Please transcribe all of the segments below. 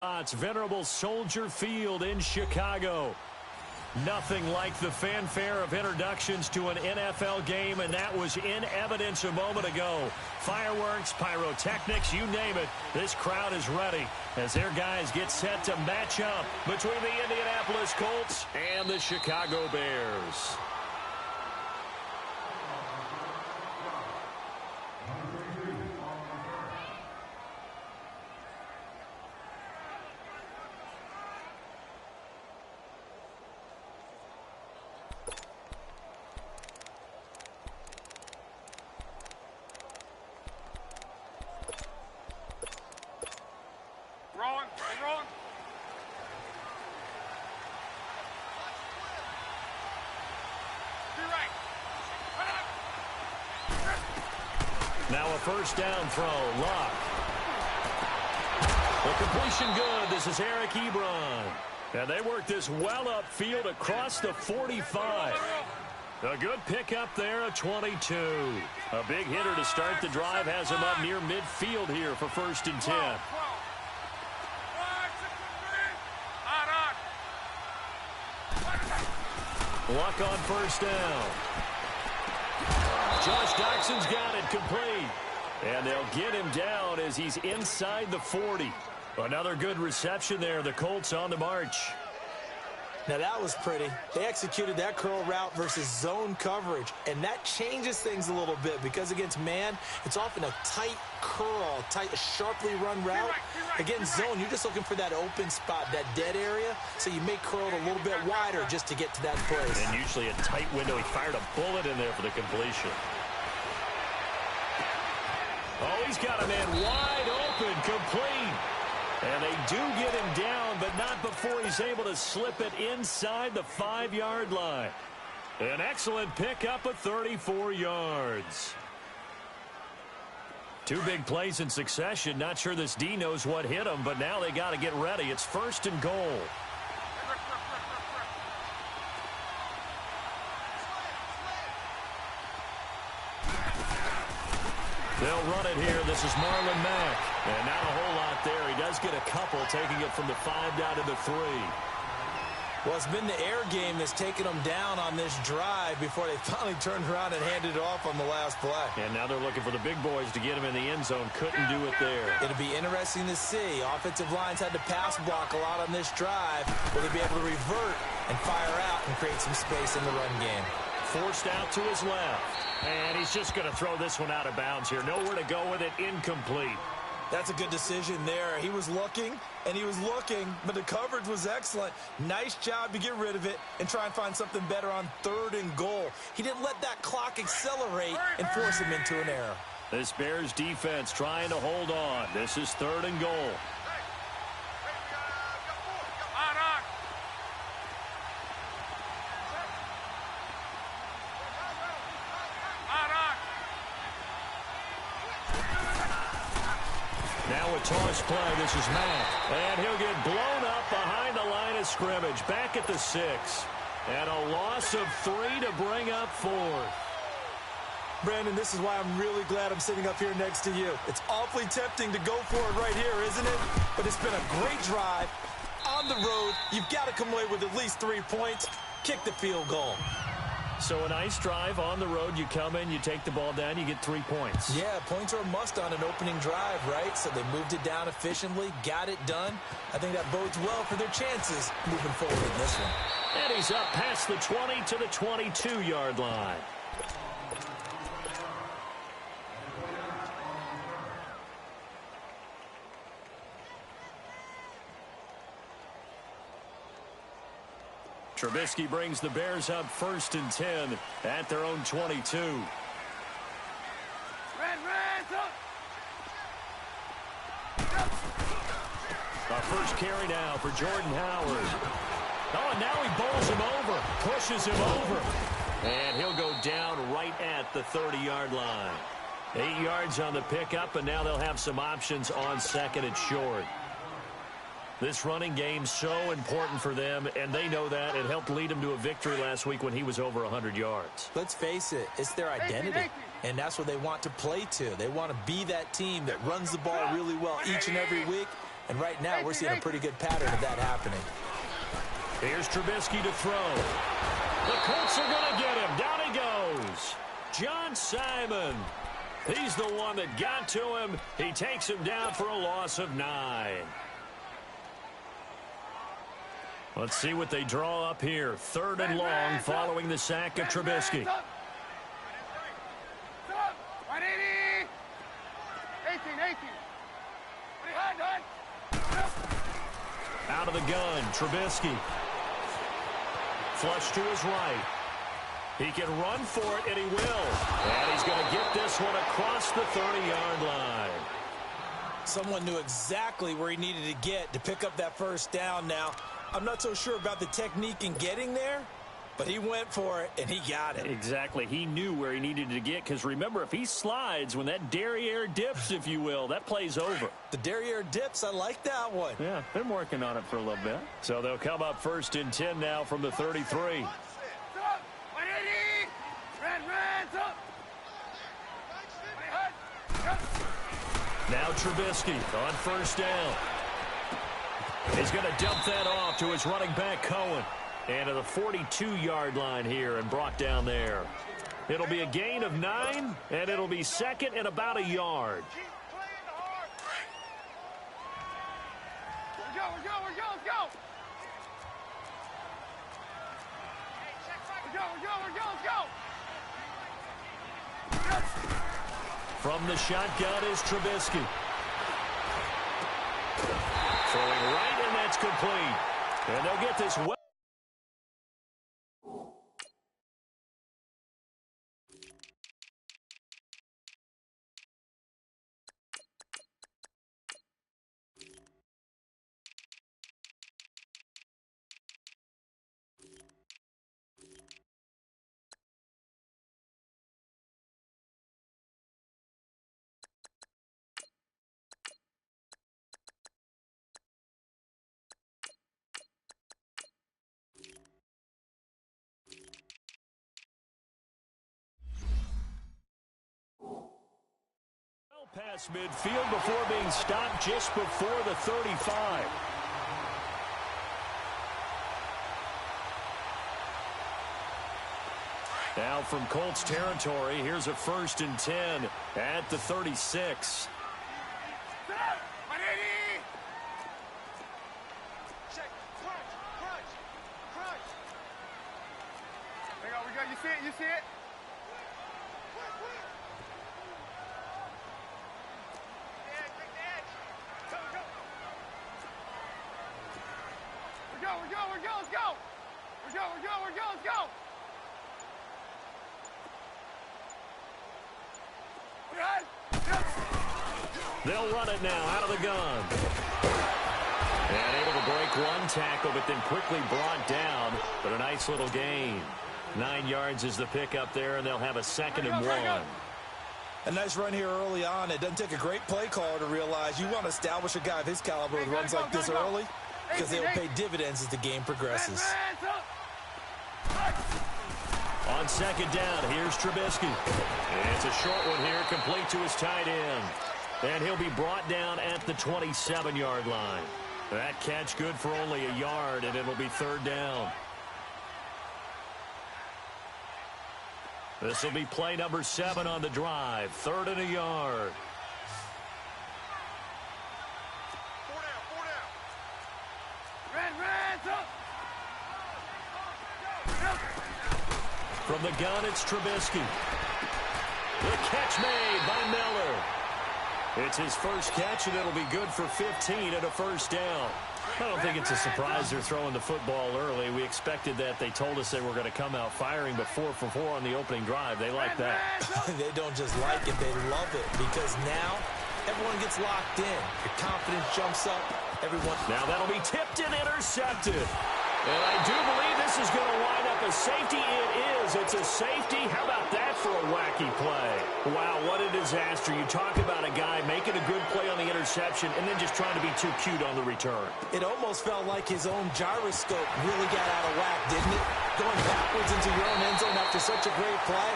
It's venerable Soldier Field in Chicago. Nothing like the fanfare of introductions to an NFL game, and that was in evidence a moment ago. Fireworks, pyrotechnics, you name it. This crowd is ready as their guys get set to match up between the Indianapolis Colts and the Chicago Bears. Wrong. Be right. Now a first down throw. Luck. The completion good. This is Eric Ebron. And they work this well upfield across the 45. A good pickup there at 22. A big hitter to start the drive has him up near midfield here for 1st and 10. Luck on first down. Josh Doxson's got it complete. And they'll get him down as he's inside the 40. Another good reception there. The Colts on the march. Now that was pretty. They executed that curl route versus zone coverage, and that changes things a little bit because against man, it's often a tight curl, sharply run route. Against zone, you're just looking for that open spot, that dead area, so you may curl it a little bit wider just to get to that place. And usually a tight window. He fired a bullet in there for the completion. Oh, he's got a man wide open, complete. And they do get him down, but not before he's able to slip it inside the 5-yard line. An excellent pickup of 34 yards. Two big plays in succession. Not sure this D knows what hit him, but now they got to get ready. It's 1st and goal. They'll run it here. This is Marlon Mack. And not a whole lot there. He does get a couple, taking it from the 5 down to the 3. Well, it's been the air game that's taken them down on this drive before they finally turned around and handed it off on the last play. And now they're looking for the big boys to get him in the end zone. Couldn't do it there. It'll be interesting to see. Offensive lines had to pass block a lot on this drive. Will they be able to revert and fire out and create some space in the run game? Forced out to his left. And he's just going to throw this one out of bounds here. Nowhere to go with it. Incomplete. That's a good decision there. He was looking, and he was looking, but the coverage was excellent. Nice job to get rid of it and try and find something better on 3rd and goal. He didn't let that clock accelerate and force him into an error. This Bears defense trying to hold on. This is 3rd and goal. Now a toss play. This is Mack. And he'll get blown up behind the line of scrimmage. Back at the 6. And a loss of 3 to bring up 4th. Brandon, this is why I'm really glad I'm sitting up here next to you. It's awfully tempting to go for it right here, isn't it? But it's been a great drive. On the road, you've got to come away with at least 3 points. Kick the field goal. So a nice drive on the road. You come in, you take the ball down, you get 3 points. Yeah, points are a must on an opening drive, right? So they moved it down efficiently, got it done. I think that bodes well for their chances moving forward in this one. And he's up past the 20 to the 22-yard line. Trubisky brings the Bears up 1st and 10 at their own 22. Our first carry now for Jordan Howard. Oh, and now he bowls him over, pushes him over. And he'll go down right at the 30-yard line. 8 yards on the pickup, and now they'll have some options on 2nd and short. This running game so important for them, and they know that. It helped lead them to a victory last week when he was over 100 yards. Let's face it, it's their identity, and that's what they want to play to. They want to be that team that runs the ball really well each and every week And right now, we're seeing a pretty good pattern of that happening. Here's Trubisky to throw. The Colts are going to get him. Down he goes. John Simon. He's the one that got to him. He takes him down for a loss of 9. Let's see what they draw up here. 3rd and long following the sack of Trubisky. 180. 18. Out of the gun, Trubisky. Flush to his right. He can run for it, and he will. And he's going to get this one across the 30-yard line. Someone knew exactly where he needed to get to pick up that first down now. I'm not so sure about the technique in getting there, but he went for it, and he got it. Exactly. He knew where he needed to get, because remember, if he slides, when that derriere dips, if you will, that play's over. The derriere dips, I like that one. Yeah, been working on it for a little bit. So they'll come up 1st and 10 now from the 33. 180. Red, up. Now Trubisky on 1st down. He's going to dump that off to his running back, Cohen. And to the 42-yard line here and brought down there. It'll be a gain of 9, and it'll be 2nd and about a yard. Let's go. From the shotgun is Trubisky. Throwing right, and that's complete. And they'll get this well. Past midfield before being stopped just before the 35. Now from Colts territory, here's a 1st and 10 at the 36. We go. You see it? Let's go. They'll run it now out of the gun. And able to break one tackle, but then quickly brought down. But a nice little gain. 9 yards is the pickup there, and they'll have a 2nd and 1. A nice run here early on. It doesn't take a great play caller to realize you want to establish a guy of his caliber with runs like this early, because they will pay dividends as the game progresses. On 2nd down, here's Trubisky. And it's a short one here, complete to his tight end. And he'll be brought down at the 27-yard line. That catch good for only a yard, and it'll be 3rd down. This will be play number 7 on the drive. 3rd and a yard. 4 down. Red, up. From the gun, it's Trubisky. The catch made by Miller. It's his first catch, and it'll be good for 15 and a 1st down. I don't think it's a surprise they're throwing the football early. We expected that. They told us they were going to come out firing, but 4 for 4 on the opening drive. They like that. They don't just like it, they love it, because now everyone gets locked in. The confidence jumps up. Everyone. Now that'll be tipped and intercepted. And I do believe this is going to wind up a safety. It is. It's a safety. How about that for a wacky play? Wow, what a disaster. You talk about a guy making a good play on the interception and then just trying to be too cute on the return. It almost felt like his own gyroscope really got out of whack, didn't it? Going backwards into your own end zone after such a great play.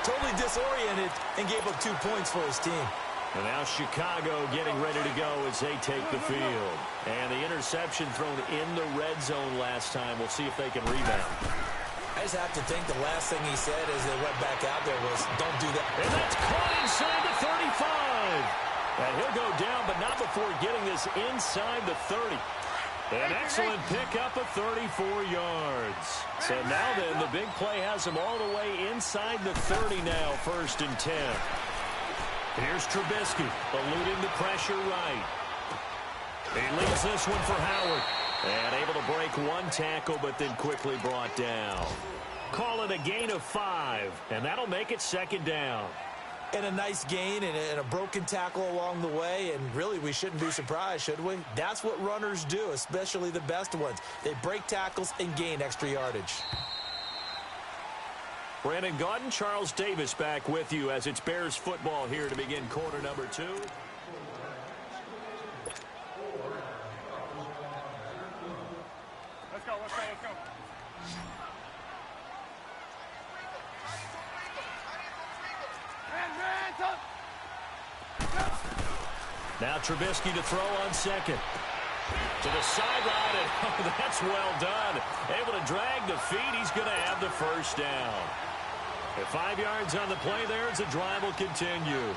Totally disoriented and gave up 2 points for his team. And now Chicago getting ready to go as they take the field. And the interception thrown in the red zone last time. We'll see if they can rebound. I just have to think the last thing he said as they went back out there was, don't do that. And that's caught inside the 35. And he'll go down, but not before getting this inside the 30. An excellent pickup of 34 yards. So now then, the big play has him all the way inside the 30 now, 1st and 10. Here's Trubisky, eluding the pressure right. He leaves this one for Howard. And able to break one tackle, but then quickly brought down. Call it a gain of 5, and that'll make it 2nd down. And a nice gain and a broken tackle along the way, and really we shouldn't be surprised, should we? That's what runners do, especially the best ones. They break tackles and gain extra yardage. Brandon Gaudin, Charles Davis back with you as it's Bears football here to begin quarter number 2. Let's go, let's go, let's go. Now Trubisky to throw on 2nd. To the sideline, and oh, that's well done. Able to drag the feet. He's going to have the 1st down. At 5 yards on the play there as the drive will continue.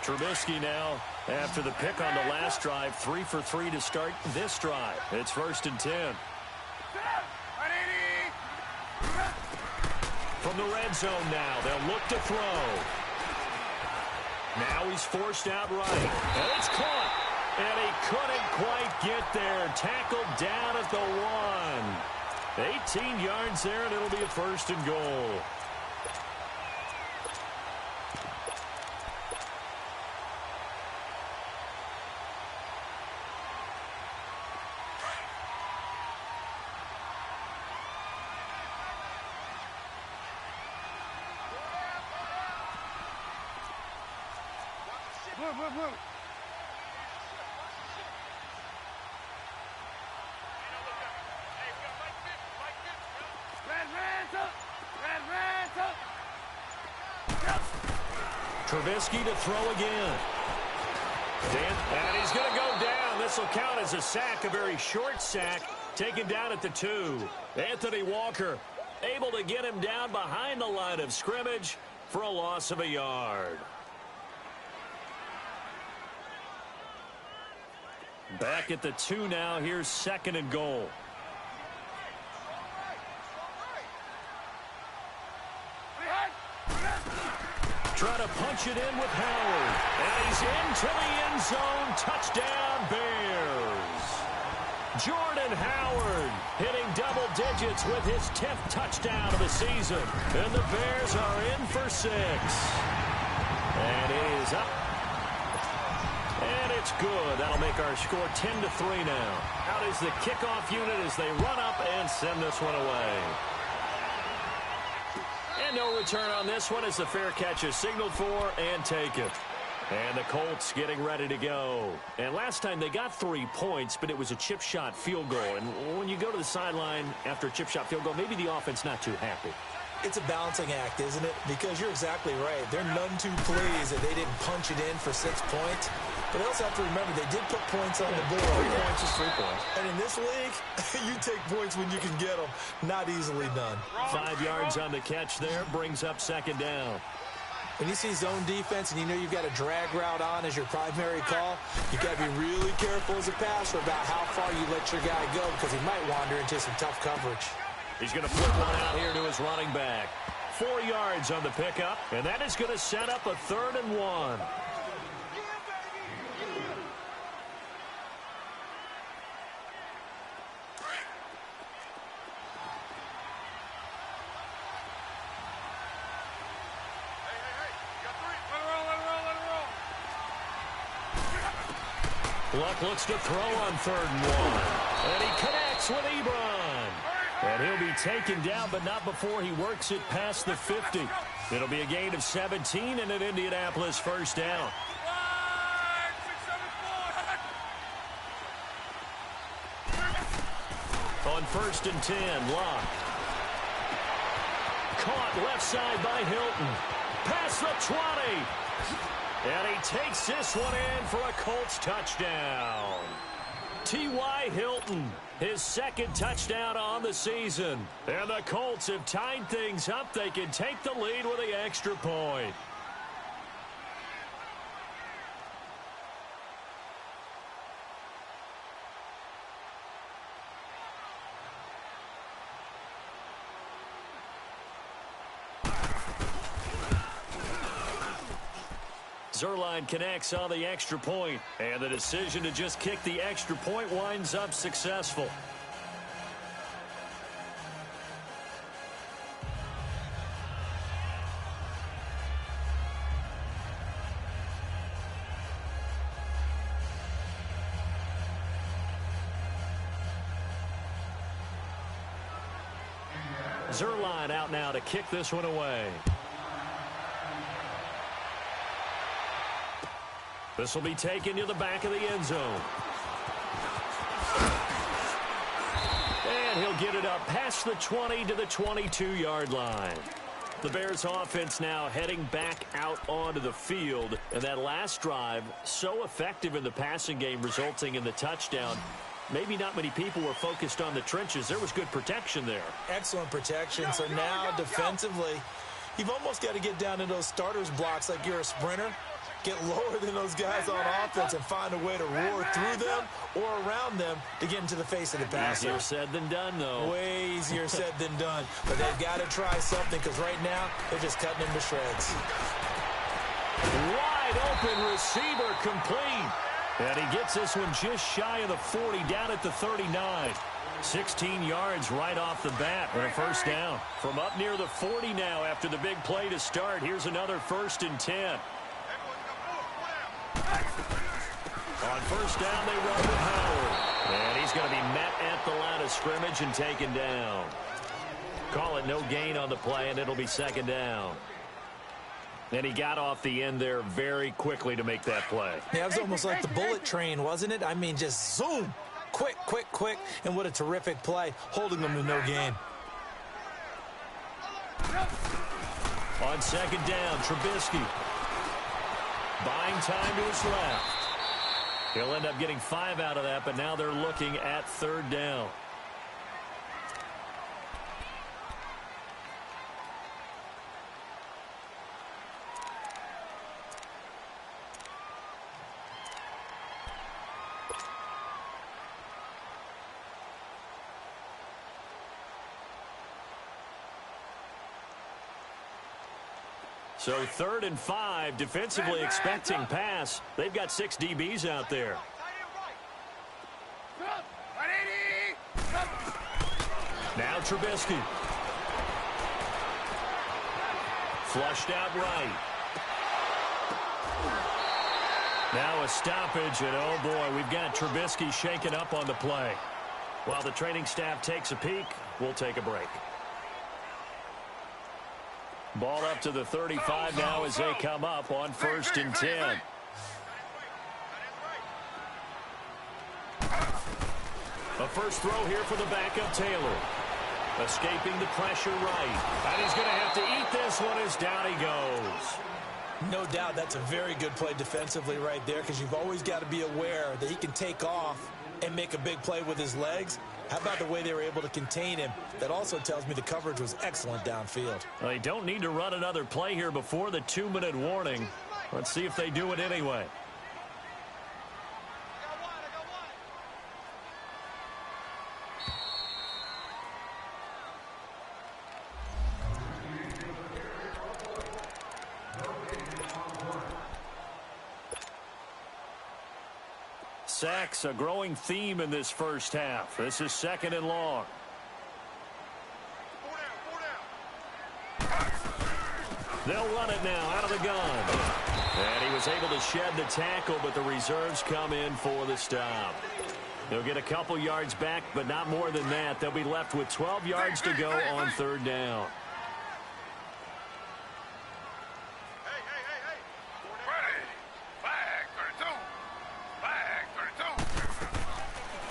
Trubisky now, after the pick on the last drive, 3 for 3 to start this drive. It's 1st and 10. From the red zone now, they'll look to throw. Now he's forced out right. And it's caught. And he couldn't quite get there. Tackled down at the 1. 18 yards there, and it'll be a 1st and goal. Blue, blue, blue. Trubisky to throw again. And he's going to go down. This will count as a sack, a very short sack, taken down at the 2. Anthony Walker able to get him down behind the line of scrimmage for a loss of a yard. Back at the 2 now. Here's 2nd and goal. Trying to punch it in with Howard. And he's into the end zone. Touchdown, Bears. Jordan Howard hitting double digits with his 10th touchdown of the season. And the Bears are in for 6. And it is up. And it's good. That'll make our score 10-3 now. Out is the kickoff unit as they run up and send this one away. And no return on this one as the fair catch is signaled for and taken. And the Colts getting ready to go. And last time they got 3 points, but it was a chip shot field goal. And when you go to the sideline after a chip shot field goal, maybe the offense not too happy. It's a balancing act, isn't it? Because you're exactly right. They're none too pleased that they didn't punch it in for 6 points. But they also have to remember they did put points on the board. 3 points is 3 points. And in this league, you take points when you can get them. Not easily done. 5 yards on the catch there brings up 2nd down. When you see zone defense and you know you've got a drag route on as your primary call, you've got to be really careful as a passer about how far you let your guy go because he might wander into some tough coverage. He's going to flip one out here to his running back. 4 yards on the pickup, and that is going to set up a 3rd and 1. Luck looks to throw on 3rd and 1. And he connects with Ebron. And he'll be taken down, but not before he works it past the 50. It'll be a gain of 17 and an Indianapolis 1st down. On 1st and 10, Luck. caught left side by Hilton. Past the 20. And he takes this one in for a Colts touchdown. T.Y. Hilton, his second touchdown on the season. And the Colts have tied things up. They can take the lead with the extra point. Zuerlein connects on the extra point, and the decision to just kick the extra point winds up successful. Zuerlein out now to kick this one away. This will be taken to the back of the end zone. And he'll get it up past the 20 to the 22-yard line. The Bears offense now heading back out onto the field. And that last drive, so effective in the passing game, resulting in the touchdown. Maybe not many people were focused on the trenches. There was good protection there. Excellent protection. So now defensively, you've almost got to get down to those starters blocks like you're a sprinter. Get lower than those guys on offense and find a way to roar through them or around them to get into the face of the passer. Easier said than done, though. Way easier said than done. But they've got to try something because right now they're just cutting him to shreds. Wide open receiver complete. And he gets this one just shy of the 40 down at the 39. 16 yards right off the bat and a first down. From up near the 40 now after the big play to start. Here's another 1st and 10. On first down, they run with Howard. And he's going to be met at the line of scrimmage and taken down. Call it no gain on the play, and it'll be 2nd down. And he got off the end there very quickly to make that play. Yeah, it was almost like the bullet train, wasn't it? I mean, just zoom. Quick, quick, quick. And what a terrific play, holding them to no gain. On 2nd down, Trubisky. Buying time to his left. He'll end up getting 5 out of that, but now they're looking at 3rd down. So 3rd and 5, defensively expecting pass. They've got 6 DBs out there. Now Trubisky. Flushed out right. Now a stoppage, and oh boy, we've got Trubisky shaken up on the play. While the training staff takes a peek, we'll take a break. Ball up to the 35 now as they come up on 1st and 10. A first throw here for the backup Taylor. Escaping the pressure right. And he's going to have to eat this one as down he goes. No doubt that's a very good play defensively right there because you've always got to be aware that he can take off and make a big play with his legs. How about the way they were able to contain him? That also tells me the coverage was excellent downfield. Well, they don't need to run another play here before the 2-minute warning. Let's see if they do it anyway. Sacks, a growing theme in this first half. This is 2nd and long. They'll run it now out of the gun. And he was able to shed the tackle, but the reserves come in for the stop. They'll get a couple yards back, but not more than that. They'll be left with 12 yards to go on 3rd down.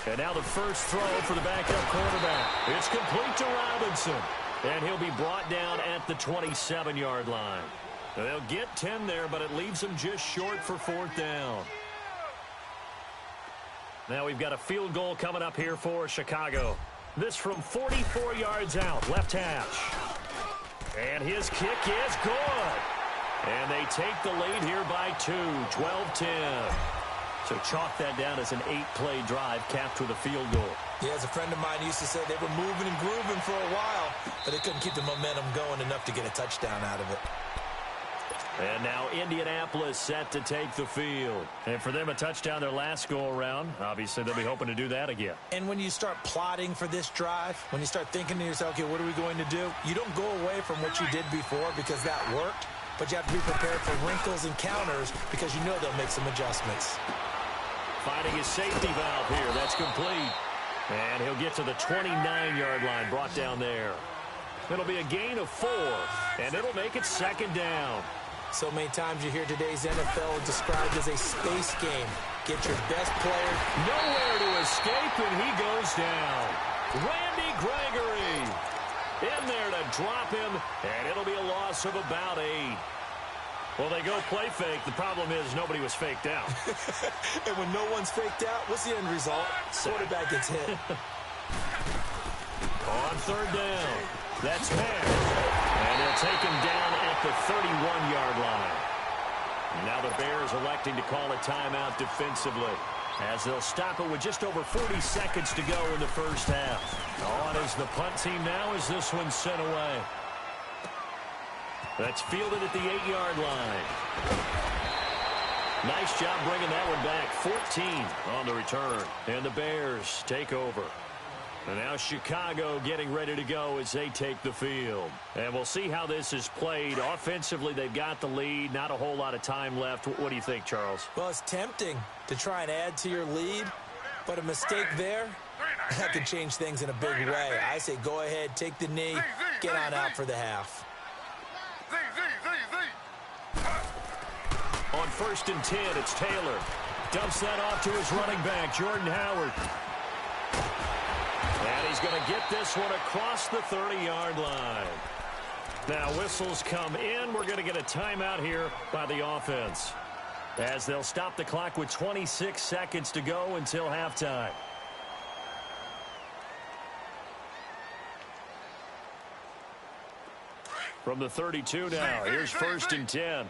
And now the first throw for the backup quarterback. It's complete to Robinson. And he'll be brought down at the 27-yard line. They'll get 10 there, but it leaves them just short for 4th down. Now we've got a field goal coming up here for Chicago. This from 44 yards out, left hash. And his kick is good. And they take the lead here by 2, 12-10. So chalk that down as an 8-play drive capped with a field goal. Yeah, as a friend of mine used to say, they were moving and grooving for a while, but they couldn't keep the momentum going enough to get a touchdown out of it. And now Indianapolis set to take the field. And for them, a touchdown their last go-around. Obviously, they'll be hoping to do that again. And when you start plotting for this drive, when you start thinking to yourself, okay, what are we going to do? You don't go away from what you did before because that worked, but you have to be prepared for wrinkles and counters because you know they'll make some adjustments. Finding his safety valve here. That's complete. And he'll get to the 29-yard line, brought down there. It'll be a gain of 4, and it'll make it 2nd down. So many times you hear today's NFL described as a space game. Get your best player. Nowhere to escape, and he goes down. Randy Gregory in there to drop him, and it'll be a loss of about 8. Well, they go play fake. The problem is nobody was faked out. And when no one's faked out, what's the end result? Quarterback gets hit. On 3rd down, that's Mann. And they'll take him down at the 31-yard line. Now the Bears electing to call a timeout defensively, as they'll stop it with just over 40 seconds to go in the first half. On is the punt team now as this one's sent away. That's fielded at the 8-yard line. Nice job bringing that one back. 14 on the return. And the Bears take over. And now Chicago getting ready to go as they take the field. And we'll see how this is played. Offensively, they've got the lead. Not a whole lot of time left. What do you think, Charles? Well, it's tempting to try and add to your lead, but a mistake there, that could change things in a big way. I say go ahead, take the knee, get on out for the half. On 1st and 10, it's Taylor. Dumps that off to his running back, Jordan Howard. And he's going to get this one across the 30-yard line. Now whistles come in. We're going to get a timeout here by the offense, as they'll stop the clock with 26 seconds to go until halftime. From the 32 now, here's 1st and 10.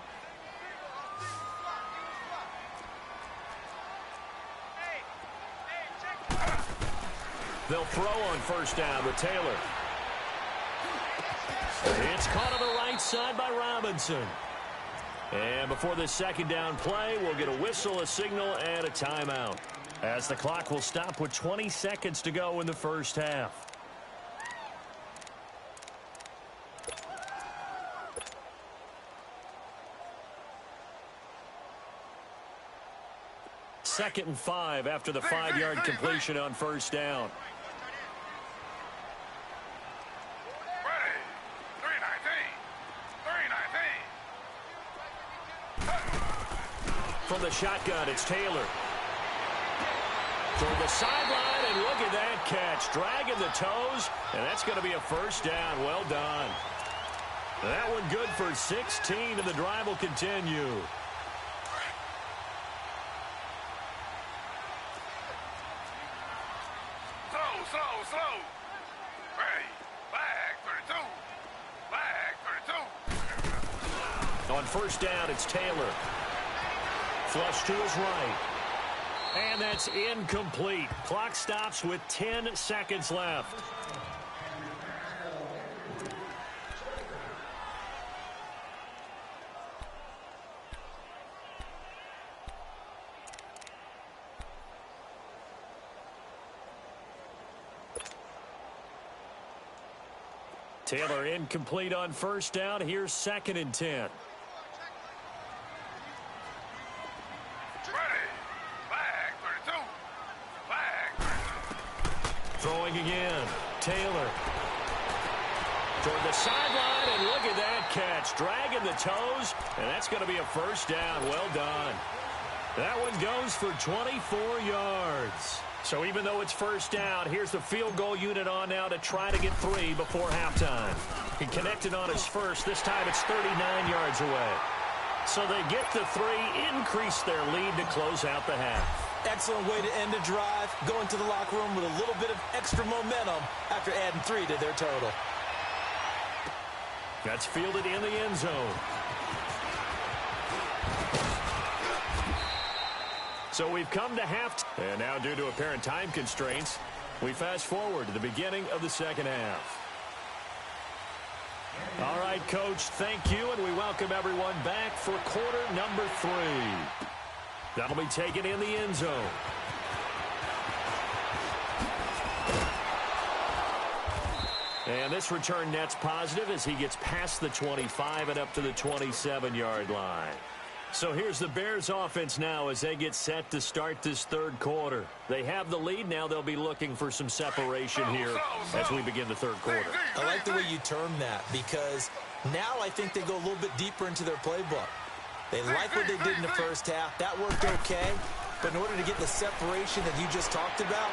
They'll throw on 1st down with Taylor. It's caught on the right side by Robinson. And before this 2nd down play, we'll get a whistle, a signal, and a timeout, as the clock will stop with 20 seconds to go in the first half. Second and 5 after the 5-yard completion on 1st down. From the shotgun, it's Taylor. Toward the sideline, and look at that catch. Dragging the toes, and that's going to be a 1st down. Well done. That one good for 16, and the drive will continue. Slow. Hey, flag 32. On 1st down, it's Taylor. Flush to his right. And that's incomplete. Clock stops with 10 seconds left. Taylor incomplete on 1st down. Here's 2nd and 10. Throwing again. Taylor. Toward the sideline, and look at that catch. Dragging the toes, and that's going to be a 1st down. Well done. That one goes for 24 yards. So even though it's first down, here's the field goal unit on now to try to get 3 before halftime. He connected on his first. This time it's 39 yards away. So they get the 3, increase their lead to close out the half. Excellent way to end a drive, going to the locker room with a little bit of extra momentum after adding 3 to their total. That's fielded in the end zone. So we've come to halftime. And now due to apparent time constraints, we fast forward to the beginning of the second half. All right, Coach, thank you, and we welcome everyone back for quarter number 3. That'll be taken in the end zone. And this return net's positive as he gets past the 25 and up to the 27-yard line. So here's the Bears offense now as they get set to start this third quarter. They have the lead. Now they'll be looking for some separation here as we begin the third quarter. I like the way you term that because now I think they go a little bit deeper into their playbook. They like what they did in the first half. That worked okay. But in order to get the separation that you just talked about,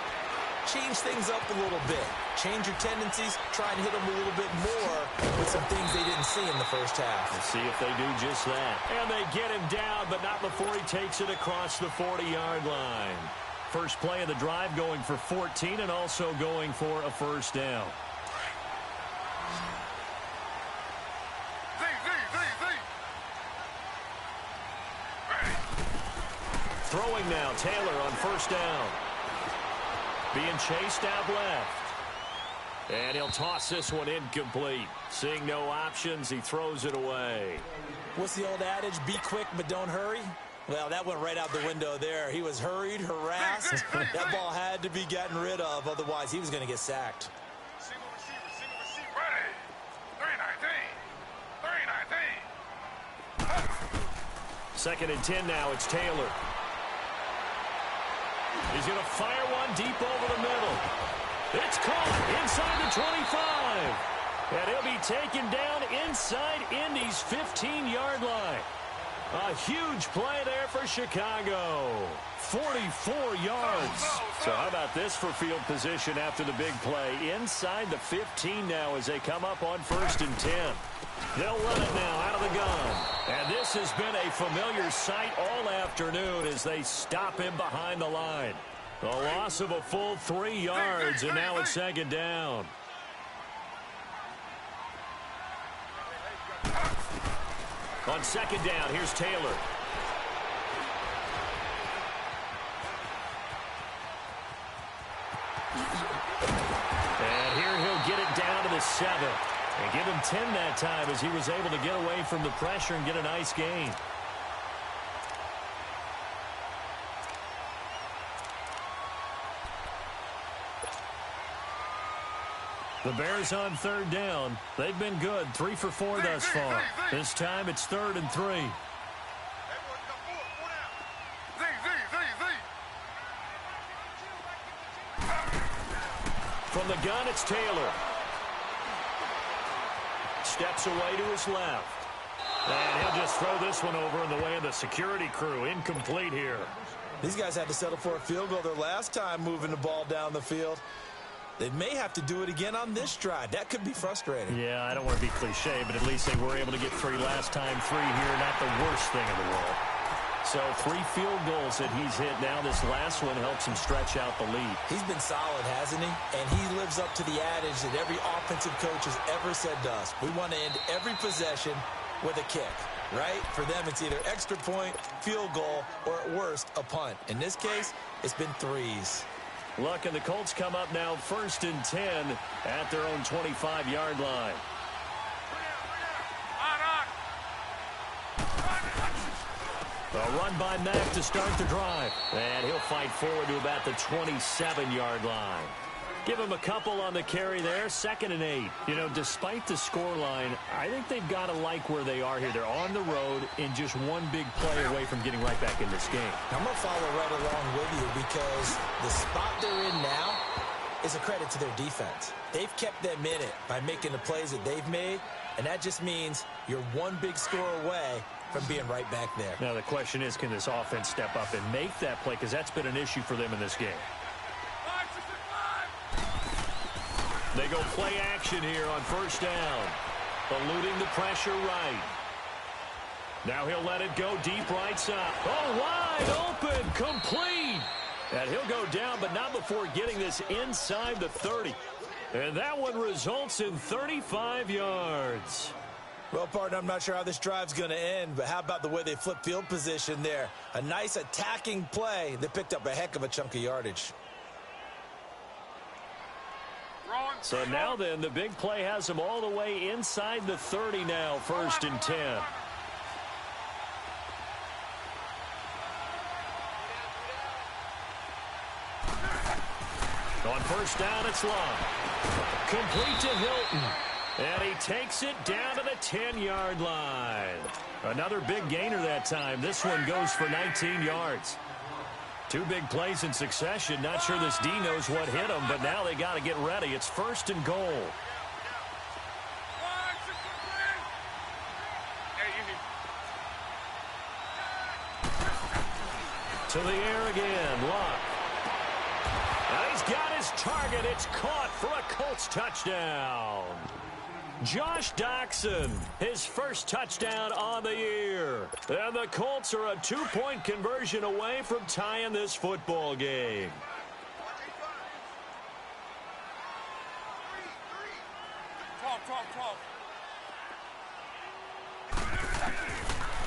change things up a little bit. Change your tendencies. Try and hit them a little bit more with some things they didn't see in the first half. Let's see if they do just that. And they get him down, but not before he takes it across the 40-yard line. First play of the drive going for 14 and also going for a first down. Throwing now, Taylor on first down. Being chased out left. And he'll toss this one incomplete. Seeing no options, he throws it away. What's the old adage? Be quick, but don't hurry. Well, that went right out the window there. He was hurried, harassed. That ball had to be gotten rid of. Otherwise, he was going to get sacked. Ready. 3-19. 3-19. Second and 10 now. It's Taylor. He's going to fire one deep over the middle. It's caught inside the 25. And he'll be taken down inside Indy's 15-yard line. A huge play there for Chicago. 44 yards. So how about this for field position after the big play? Inside the 15 now as they come up on first and 10. They'll run it now out of the gun. And this has been a familiar sight all afternoon as they stop him behind the line. A loss of a full 3 yards, and now it's second down. On second down, here's Taylor. And here he'll get it down to the 7. And give him 10 that time as he was able to get away from the pressure and get a nice gain. The Bears on third down. They've been good, 3 for 4 thus far. This time it's 3rd and 3. From the gun, it's Taylor. Steps away to his left. And he'll just throw this one over in the way of the security crew. Incomplete here. These guys had to settle for a field goal their last time moving the ball down the field. They may have to do it again on this drive. That could be frustrating. Yeah, I don't want to be cliche, but at least they were able to get 3 last time. 3 here, not the worst thing in the world. So 3 field goals that he's hit now. This last one helps him stretch out the lead. He's been solid, hasn't he? And he lives up to the adage that every offensive coach has ever said to us. We want to end every possession with a kick, right? For them, it's either extra point, field goal, or at worst, a punt. In this case, it's been 3s. Look, and the Colts come up now 1st and 10 at their own 25-yard line. A run by Mack to start the drive. And he'll fight forward to about the 27-yard line. Give him a couple on the carry there. 2nd and 8. You know, despite the scoreline, I think they've got to like where they are here. They're on the road and just one big play away from getting right back in this game. I'm going to follow right along with you because the spot they're in now is a credit to their defense. They've kept them in it by making the plays that they've made, and that just means You're one big score away from being right back there. Now the question is, can this offense step up and make that play? Because that's been an issue for them in this game. They go play action here on first down. Eluding the pressure right. Now he'll let it go deep right side. Oh, wide open, complete. And he'll go down, but not before getting this inside the 30. And that one results in 35 yards. Well, partner, I'm not sure how this drive's going to end, but how about the way they flip field position there? A nice attacking play. They picked up a heck of a chunk of yardage. So now then, the big play has them all the way inside the 30 now, 1st and 10. On first down, it's long. Complete to Hilton. And he takes it down to the 10-yard line. Another big gainer that time. This one goes for 19 yards. Two big plays in succession. Not sure this D knows what hit him, but now they got to get ready. It's 1st and goal. To the air again. Luck. And he's got his target. It's caught for a Colts touchdown. Josh Doctson, his first touchdown on the year. And the Colts are a 2-point conversion away from tying this football game.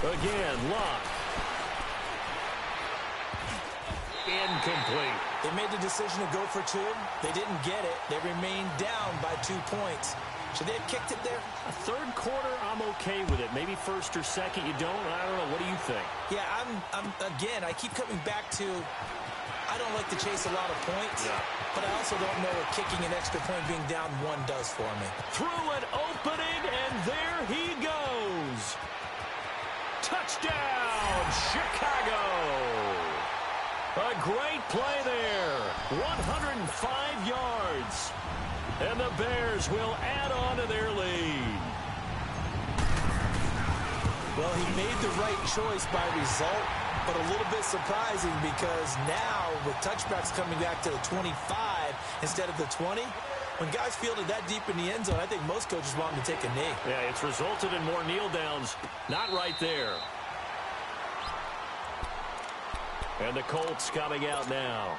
Again, Luck. Incomplete. They made the decision to go for 2. They didn't get it. They remained down by 2 points. Should they have kicked it there? A third quarter, I'm okay with it. Maybe first or second, you don't. I don't know. What do you think? Yeah, again, I keep coming back to, I don't like to chase a lot of points, but I also don't know what kicking an extra point being down 1 does for me. Through an opening, and there he goes. Touchdown, Chicago. A great play there. 105 yards. And the Bears will add on to their lead. Well, he made the right choice by result, but a little bit surprising because now with touchbacks coming back to the 25 instead of the 20, when guys fielded that deep in the end zone, I think most coaches want them to take a knee. Yeah, it's resulted in more kneel downs. Not right there. And the Colts coming out now.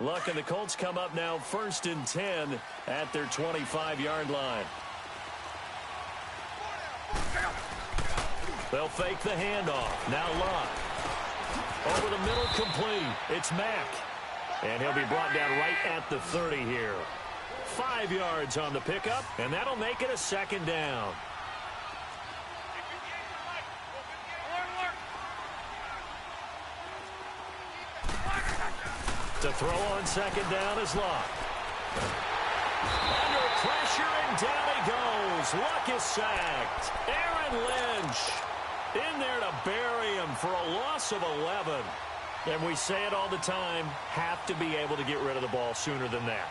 Luck and the Colts come up now 1st and 10 at their 25-yard line. They'll fake the handoff. Now Luck. Over the middle, complete. It's Mack. And he'll be brought down right at the 30 here. 5 yards on the pickup, and that'll make it a 2nd down. To throw on 2nd down is Luck. Under pressure, and down he goes. Luck is sacked. Aaron Lynch in there to bury him for a loss of 11. And we say it all the time, have to be able to get rid of the ball sooner than that.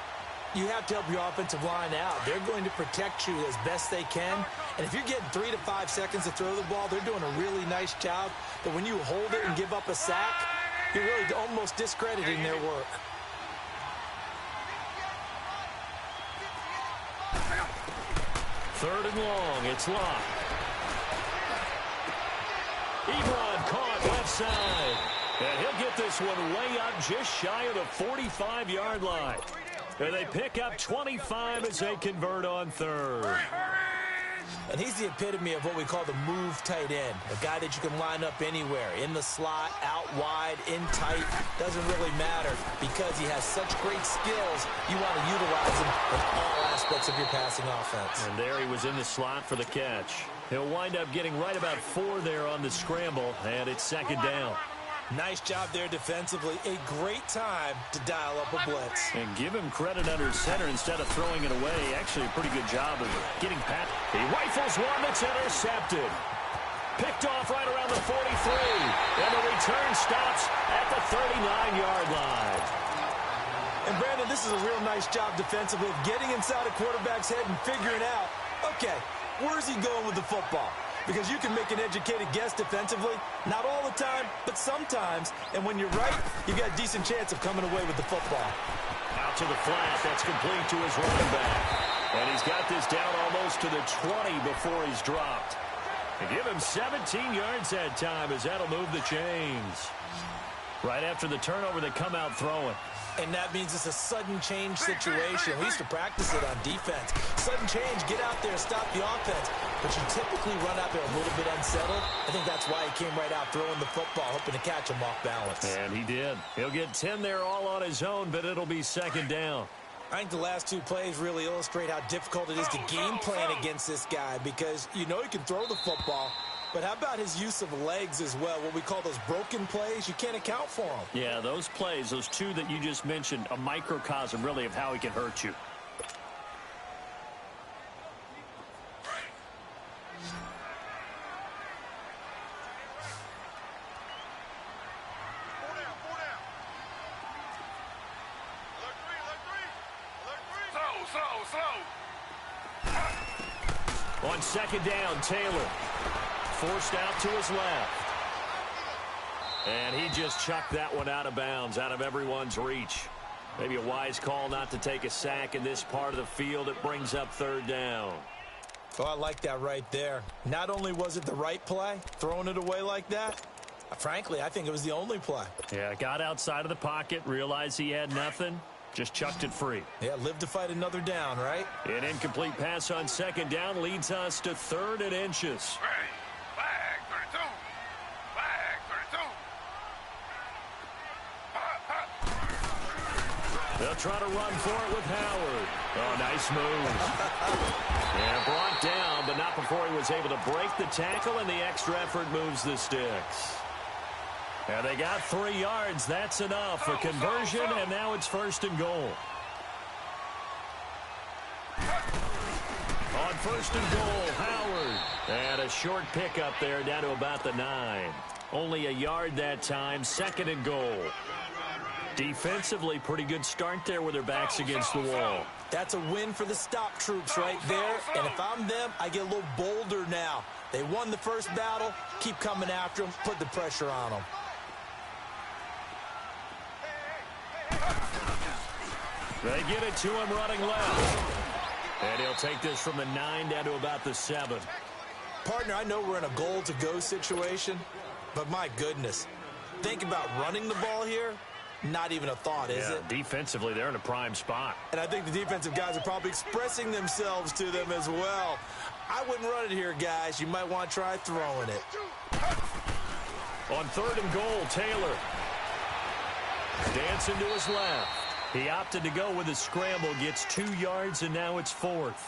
You have to help your offensive line out. They're going to protect you as best they can. And if you're getting 3 to 5 seconds to throw the ball, they're doing a really nice job. But when you hold it and give up a sack, you're really almost discrediting their work. Third and long, it's Luck. Ebron caught left side. And he'll get this one way up just shy of the 45-yard line. And they pick up 25 as they convert on 3rd. And he's the epitome of what we call the move tight end. A guy that you can line up anywhere. In the slot, out wide, in tight. Doesn't really matter because he has such great skills. You want to utilize him in all aspects of your passing offense. And there he was in the slot for the catch. He'll wind up getting right about 4 there on the scramble. And it's 2nd down. Nice job there defensively. A great time to dial up a blitz. And give him credit under center instead of throwing it away. Actually, a pretty good job of getting past. He rifles one that's intercepted. Picked off right around the 43. And the return stops at the 39-yard line. And, Brandon, this is a real nice job defensively of getting inside a quarterback's head and figuring out Okay, where's he going with the football? Because you can make an educated guess defensively. Not all the time, but sometimes. And when you're right, you got a decent chance of coming away with the football. Out to the flat. That's complete to his running back. And he's got this down almost to the 20 before he's dropped. And give him 17 yards that time as that'll move the chains. Right after the turnover, they come out throwing. And that means it's a sudden change situation. We used to practice it on defense. Sudden change, get out there, stop the offense. But you typically run out there a little bit unsettled. I think that's why he came right out throwing the football, hoping to catch him off balance. And he did. He'll get 10 there all on his own, but it'll be second down. I think the last two plays really illustrate how difficult it is to game plan against this guy because you know he can throw the football. But how about his use of legs as well? What we call those broken plays, you can't account for them. Yeah, those plays, those two that you just mentioned, a microcosm really of how he can hurt you. On second down, Taylor. Forced out to his left. And he just chucked that one out of bounds, out of everyone's reach. Maybe a wise call not to take a sack in this part of the field. It brings up third down. Oh, I like that right there. Not only was it the right play, throwing it away like that, frankly, I think it was the only play. Yeah, got outside of the pocket, realized he had nothing, just chucked it free. Yeah, live to fight another down, right? An incomplete pass on second down leads us to 3rd and inches. Flag 32. Flag 32. They'll try to run for it with Howard. Oh, nice move. And brought down, but not before he was able to break the tackle, and the extra effort moves the sticks. And they got 3 yards. That's enough. A conversion, and now it's 1st and goal. On 1st and goal, Howard. And a short pickup there down to about the 9. Only a yard that time, 2nd and goal. Defensively, pretty good start there with their backs against the wall. That's a win for the stop troops right there. And if I'm them, I get a little bolder now. They won the first battle. Keep coming after them. Put the pressure on them. They get it to him running left. And he'll take this from the 9 down to about the 7. Partner, I know we're in a goal-to-go situation, but my goodness. Think about running the ball here. Not even a thought, is it? Defensively, they're in a prime spot. And I think the defensive guys are probably expressing themselves to them as well. I wouldn't run it here, guys. You might want to try throwing it. On 3rd and goal, Taylor. Dancing to his left. He opted to go with a scramble, gets 2 yards, and now it's 4th.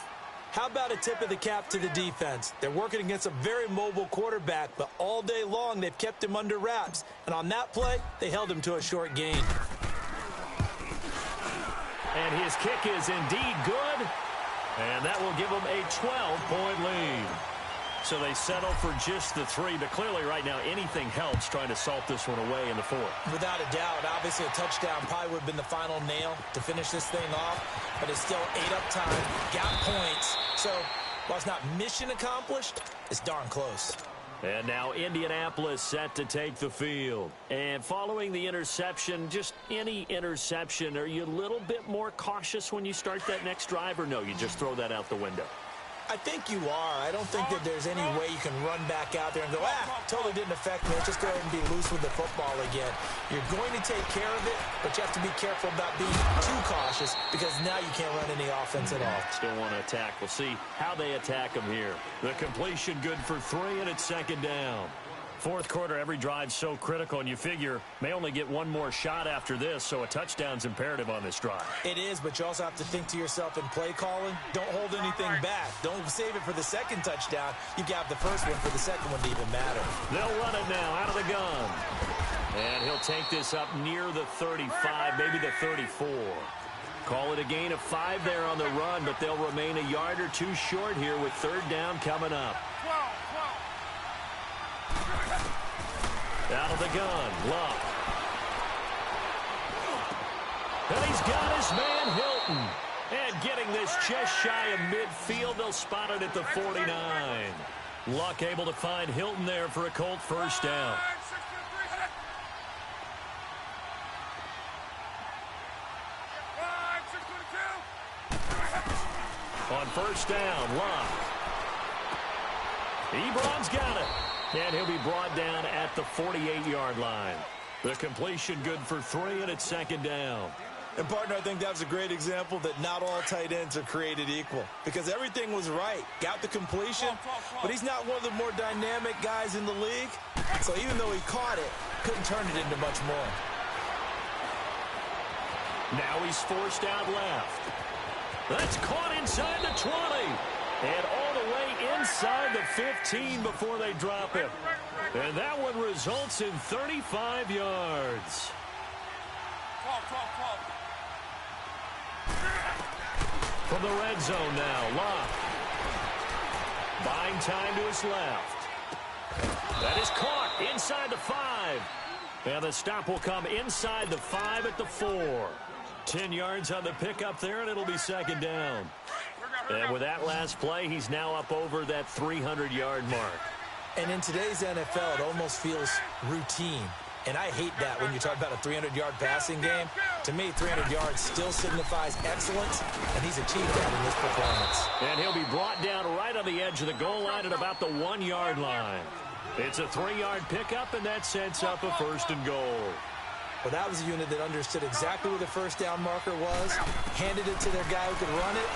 How about a tip of the cap to the defense? They're working against a very mobile quarterback, but all day long they've kept him under wraps. And on that play, they held him to a short gain. And his kick is indeed good. And that will give them a 12-point lead. So they settle for just the 3, but clearly right now anything helps trying to salt this one away in the 4th. Without a doubt, obviously a touchdown probably would have been the final nail to finish this thing off, but it's still 8 up time, got points. So while it's not mission accomplished, it's darn close. And now Indianapolis set to take the field. And following the interception, just any interception, are you a little bit more cautious when you start that next drive, or no, you just throw that out the window? I think you are. I don't think that there's any way you can run back out there and go, totally didn't affect me. Let's just go ahead and be loose with the football again. You're going to take care of it, but you have to be careful about being too cautious because now you can't run any offense at all. Still want to attack. We'll see how they attack them here. The completion good for 3, and it's 2nd down. 4th quarter, every drive's so critical, and you figure may only get one more shot after this, so a touchdown's imperative on this drive. It is, but you also have to think to yourself in play calling, don't hold anything back. Don't save it for the 2nd touchdown. You got the first one for the 2nd one to even matter. They'll run it now out of the gun. And he'll take this up near the 35, maybe the 34. Call it a gain of 5 there on the run, but they'll remain a yard or 2 short here with 3rd down coming up. Out of the gun, Luck. And he's got his man, Hilton. And getting this just shy of midfield, they'll spot it at the 49. Luck able to find Hilton there for a Colt first down. On first down, Luck. Ebron's got it. And he'll be brought down at the 48-yard line. The completion good for 3, and it's second down. And, partner, I think that was a great example that not all tight ends are created equal. Because everything was right. Got the completion, but he's not one of the more dynamic guys in the league. So even though he caught it, couldn't turn it into much more. Now he's forced out left. That's caught inside the 20. And all the way inside the 15 before they drop him. And that one results in 35 yards. From the red zone now, Locke. Buying time to his left. That is caught inside the 5. And the stop will come inside the 5 at the 4. 10 yards on the pickup there, and it'll be second down. And with that last play, he's now up over that 300-yard mark. And in today's NFL, it almost feels routine. And I hate that when you talk about a 300-yard passing game. To me, 300 yards still signifies excellence, and he's achieved that in this performance. And he'll be brought down right on the edge of the goal line at about the 1-yard line. It's a 3-yard pickup, and that sets up a first and goal. Well, that was a unit that understood exactly where the first down marker was, handed it to their guy who could run it,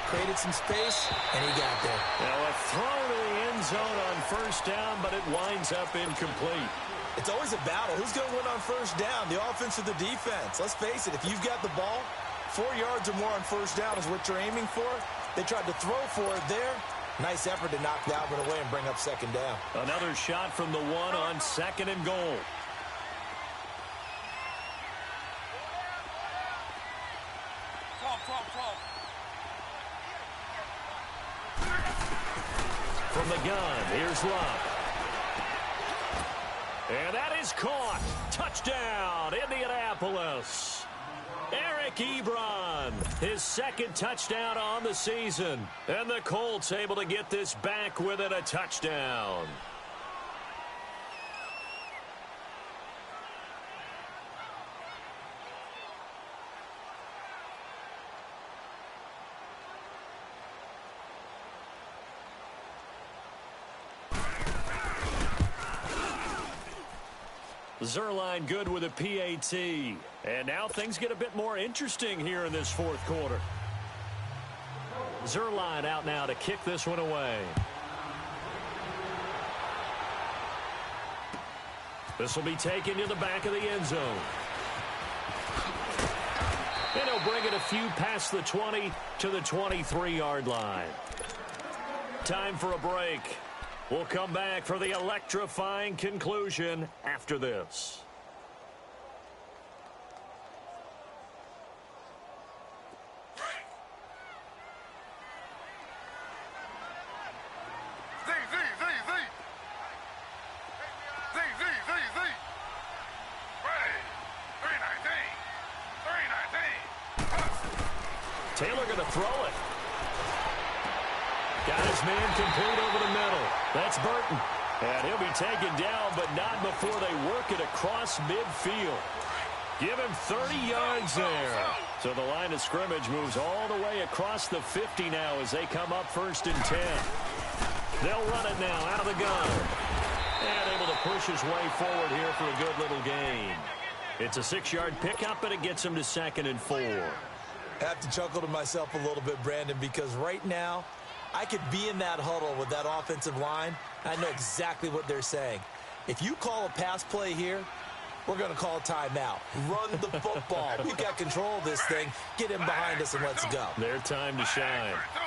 created some space, and he got there. Now a throw to the end zone on first down, but it winds up incomplete. It's always a battle. Who's going to win on first down, the offense or the defense? Let's face it, if you've got the ball, 4 yards or more on first down is what you're aiming for. They tried to throw for it there. Nice effort to knock that one away and bring up second down. Another shot from the 1 on second and goal. From the gun, here's Locke. And that is caught. Touchdown, Indianapolis. Eric Ebron, his second touchdown on the season. And the Colts able to get this back within a touchdown. Zerline good with a PAT. And now things get a bit more interesting here in this fourth quarter. Zerline out now to kick this one away. This will be taken to the back of the end zone. And he'll bring it a few past the 20 to the 23-yard line. Time for a break. We'll come back for the electrifying conclusion after this. Taylor going to throw it. Got his man complete over the middle. That's Burton. And he'll be taken down, but not before they work it across midfield. Give him 30 yards there. So the line of scrimmage moves all the way across the 50 now as they come up first and 10. They'll run it now out of the gun. And able to push his way forward here for a good little gain. It's a 6-yard pickup, and it gets him to second and 4. I have to chuckle to myself a little bit, Brandon, because right now, I could be in that huddle with that offensive line. I know exactly what they're saying. If you call a pass play here, we're going to call a timeout. Run the football. We've got control of this thing. Get him behind us and let's go. Their time to shine. Slow.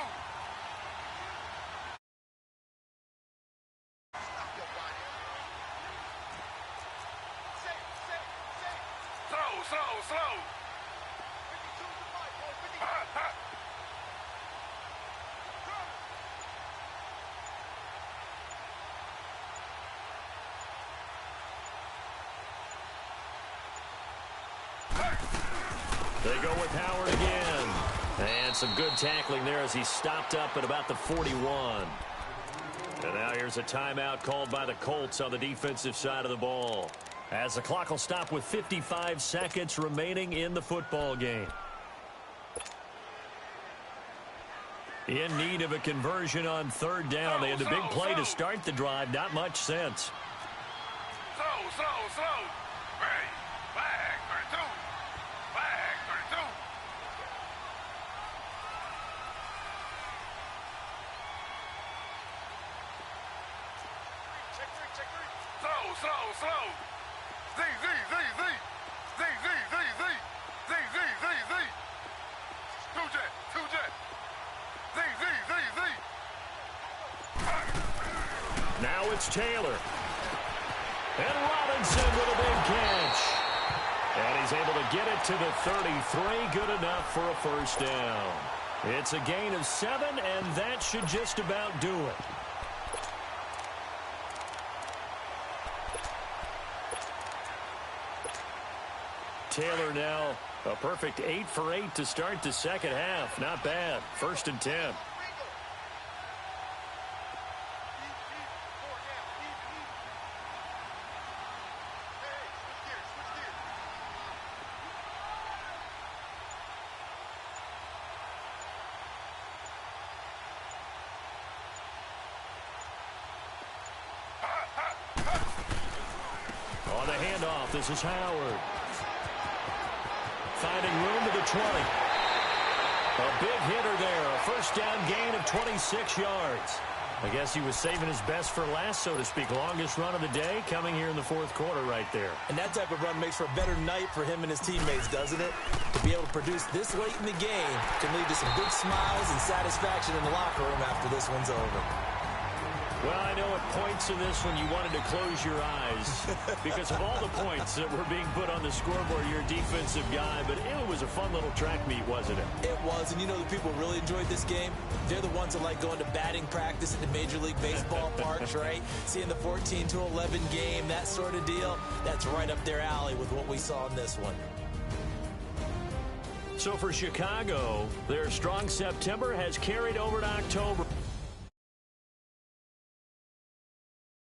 They go with Howard again. And some good tackling there as he stopped up at about the 41. And now here's a timeout called by the Colts on the defensive side of the ball, as the clock will stop with 55 seconds remaining in the football game. In need of a conversion on third down. They had the big play to start the drive. Not much sense. Slow. Ready. Flag 32. Flag 32. Slow. Z. Two jet. Z. Now it's Taylor. And Robinson with a big catch. And he's able to get it to the 33. Good enough for a first down. It's a gain of 7, and that should just about do it. Taylor now a perfect 8 for 8 to start the second half. Not bad. 1st and 10. On the handoff, this is Howard. Finding room to the 20. A big hitter there. A first down gain of 26 yards. I guess he was saving his best for last, so to speak. Longest run of the day coming here in the 4th quarter right there. And that type of run makes for a better night for him and his teammates, doesn't it? To be able to produce this late in the game can lead to some big smiles and satisfaction in the locker room after this one's over. Well, I know at points in this one you wanted to close your eyes because of all the points that were being put on the scoreboard. You're a defensive guy, but it was a fun little track meet, wasn't it? It was, and you know the people really enjoyed this game? They're the ones that like going to batting practice at the Major League Baseball parks, right? Seeing the 14-11 game, that sort of deal. That's right up their alley with what we saw in this one. So for Chicago, their strong September has carried over to October.